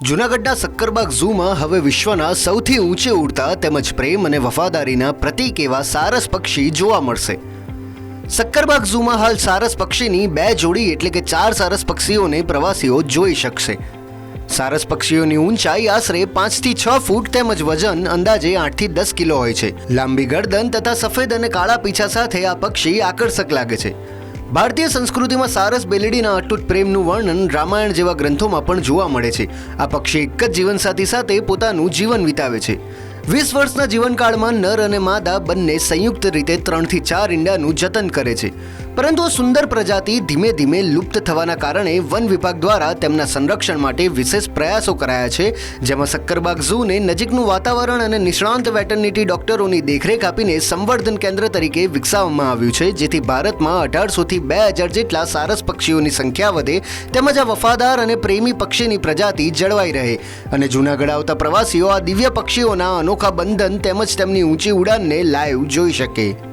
જૂનાગઢના સક્કરબાગ ઝૂમાં હવે વિશ્વના સૌથી ઊંચે ઉડતા તેમજ પ્રેમ અને વફાદારીના પ્રતીક એવા સારસ પક્ષી જોવા મળશે. સક્કરબાગ ઝૂમાં હાલ સારસ પક્ષીની 2 જોડી એટલે કે 4 સારસ પક્ષીઓને પ્રવાસીઓ જોઈ શકશે. સારસ પક્ષીઓની ઊંચાઈ આશરે 5 થી 6 ફૂટ તેમજ વજન અંદાજે 8 થી 10 કિલો હોય છે. લાંબી ગરદન તથા સફેદ અને કાળા પીંછા સાથે આ પક્ષી આકર્ષક લાગે છે. ભારતીય સંસ્કૃતિમાં સારસ બેલડીના અતૂટ પ્રેમનું વર્ણન રામાયણ જેવા ગ્રંથોમાં પણ જોવા મળે છે. આ પક્ષી એક જ જીવનસાથી સાથે પોતાનું જીવન વિતાવે છે. 20 વર્ષના જીવનકાળમાં નર અને માદા બંને સંયુક્ત રીતે 3 થી 4 ઈંડાનું જતન કરે છે. પરંતુ આ સુંદર પ્રજાતિ ધીમે ધીમે લુપ્ત થવાના કારણે વન વિભાગ દ્વારા તેમના સંરક્ષણ માટે વિશેષ પ્રયાસો કરાયા છે, જેમાં સક્કરબાગ ઝૂને નજીકનું વાતાવરણ અને નિષ્ણાંત વેટરનિટી ડોક્ટરોની દેખરેખ આપીને સંવર્ધન કેન્દ્ર તરીકે વિકસાવવામાં આવ્યું છે, જેથી ભારતમાં 1800 થી 2000 જેટલા સારસ પક્ષીઓની સંખ્યા વધે તેમજ આ વફાદાર અને પ્રેમી પક્ષીની પ્રજાતિ જળવાઈ રહે અને જૂનાગઢ આવતા પ્રવાસીઓ આ દિવ્ય પક્ષીઓના અનોખા બંધન તેમજ તેમની ઊંચી ઉડાનને લાઈવ જોઈ શકે.